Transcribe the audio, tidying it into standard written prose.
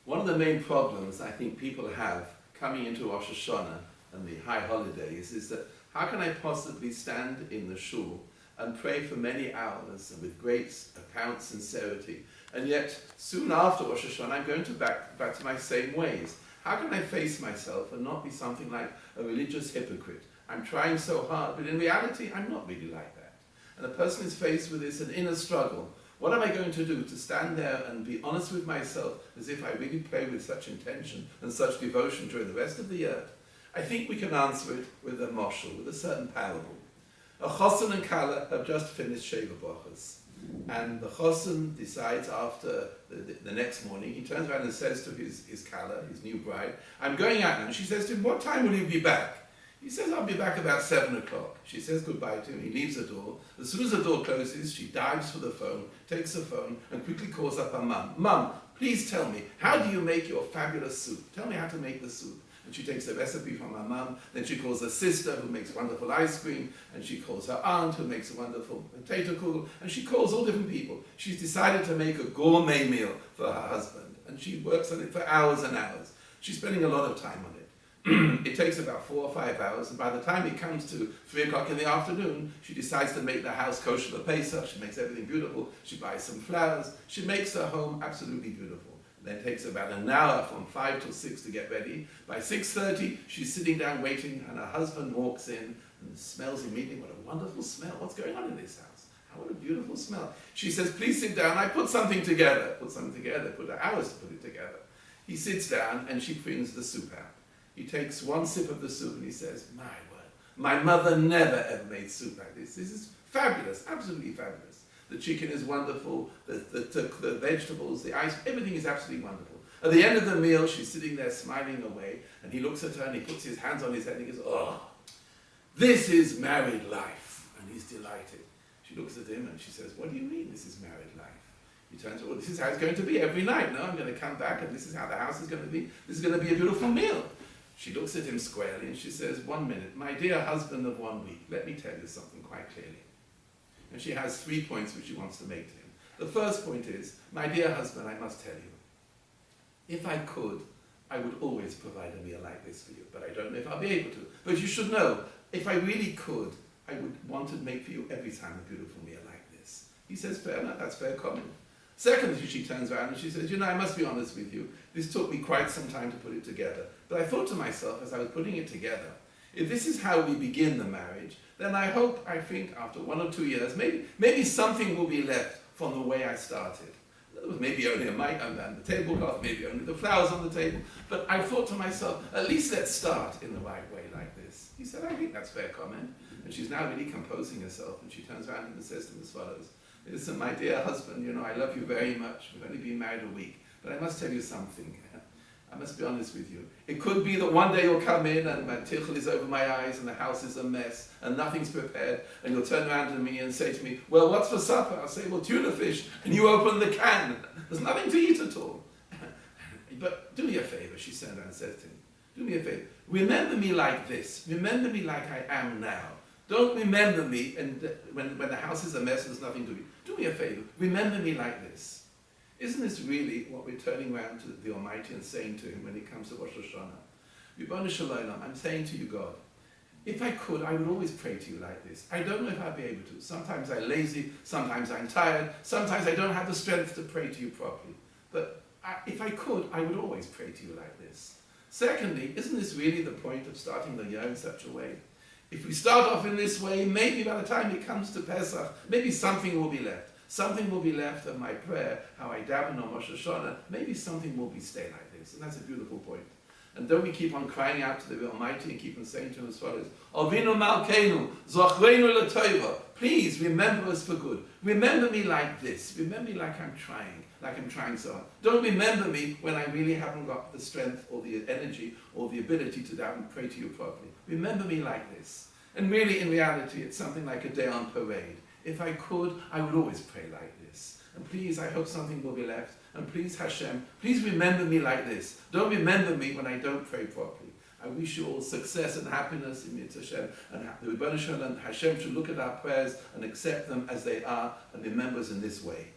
One of the main problems I think people have coming into Rosh Hashanah and the high holidays is that how can I possibly stand in the shul and pray for many hours and with great apparent sincerity, and yet soon after Rosh Hashanah I'm going to back to my same ways. How can I face myself and not be something like a religious hypocrite? I'm trying so hard, but in reality I'm not really like that. And a person is faced with this, an inner struggle. What am I going to do to stand there and be honest with myself as if I really pray with such intention and such devotion during the rest of the year? I think we can answer it with a moshel, with a certain parable. A chosen and kala have just finished Sheva Brachas. And the chosen decides after the next morning, he turns around and says to his kala, his new bride, I'm going out now. And she says to him, what time will you be back? He says, I'll be back about 7 o'clock. She says goodbye to him. He leaves the door. As soon as the door closes, she dives for the phone, takes the phone, and quickly calls up her mum. Mum, please tell me, how do you make your fabulous soup? Tell me how to make the soup. And she takes the recipe from her mum. Then she calls her sister, who makes wonderful ice cream. And she calls her aunt, who makes a wonderful potato kugel. And she calls all different people. She's decided to make a gourmet meal for her husband. And she works on it for hours and hours. She's spending a lot of time on it. It takes about 4 or 5 hours, and by the time it comes to 3 o'clock in the afternoon, she decides to make the house kosher for Pesach. She makes everything beautiful. She buys some flowers. She makes her home absolutely beautiful. And then it takes about an hour from 5 till 6 to get ready. By 6:30, she's sitting down waiting, and her husband walks in and smells immediately. What a wonderful smell. What's going on in this house? What a beautiful smell. She says, please sit down. I put something together. Put something together. Put hours to put it together. He sits down, and she brings the soup out. He takes one sip of the soup and he says, my word, my mother never ever made soup like this. This is fabulous, absolutely fabulous. The chicken is wonderful, the vegetables, the ice, everything is absolutely wonderful. At the end of the meal, she's sitting there smiling away, and he looks at her and he puts his hands on his head and he goes, oh, this is married life. And he's delighted. She looks at him and she says, what do you mean this is married life? He turns, well, this is how it's going to be every night. No, I'm going to come back and this is how the house is going to be. This is going to be a beautiful meal. She looks at him squarely and she says, 1 minute, my dear husband of 1 week, let me tell you something quite clearly. And she has 3 points which she wants to make to him. The first point is, my dear husband, I must tell you, if I could, I would always provide a meal like this for you, but I don't know if I'll be able to. But you should know, if I really could, I would want to make for you every time a beautiful meal like this. He says, fair enough, that's fair comment. Secondly, she turns around and she says, you know, I must be honest with you. This took me quite some time to put it together. But I thought to myself, as I was putting it together, if this is how we begin the marriage, then I think, after 1 or 2 years, maybe something will be left from the way I started. There was maybe only a mic on the tablecloth, maybe only the flowers on the table. But I thought to myself, at least let's start in the right way like this. He said, I think that's fair comment. And she's now really composing herself, and she turns around and says to him as follows, listen, my dear husband, you know, I love you very much. We've only been married a week. But I must tell you something. I must be honest with you. It could be that one day you'll come in and my tichel is over my eyes and the house is a mess and nothing's prepared, and you'll turn around to me and say to me, well, what's for supper? I'll say, well, tuna fish. And you open the can. There's nothing to eat at all. But do me a favor, she turned around and said to him. Do me a favor. Remember me like this. Remember me like I am now. Don't remember me and when the house is a mess and there's nothing to eat. Do me a favor. Remember me like this. Isn't this really what we're turning around to the Almighty and saying to him when it comes to Rosh Hashanah? Ribono shel olam, I'm saying to you, God, if I could, I would always pray to you like this. I don't know if I'll be able to. Sometimes I'm lazy, sometimes I'm tired, sometimes I don't have the strength to pray to you properly. But if I could, I would always pray to you like this. Secondly, isn't this really the point of starting the year in such a way? If we start off in this way, maybe by the time it comes to Pesach, maybe something will be left. Something will be left of my prayer, how I daven on Rosh Hashanah. Maybe something will be stay like this. And that's a beautiful point. And don't we keep on crying out to the Almighty and keep on saying to him as follows, Avinu Malkeinu, Zochreinu L'Tova. Please remember us for good. Remember me like this. Remember me like I'm trying so hard. Don't remember me when I really haven't got the strength or the energy or the ability to daven and pray to you properly. Remember me like this. And really, in reality, it's something like a day on parade. If I could, I would always pray like this. And please, I hope something will be left. And please, Hashem, please remember me like this. Don't remember me when I don't pray properly. I wish you all success and happiness in Mitzvah Hashem. And the Ribono shel olam and Hashem should look at our prayers and accept them as they are and remember us in this way.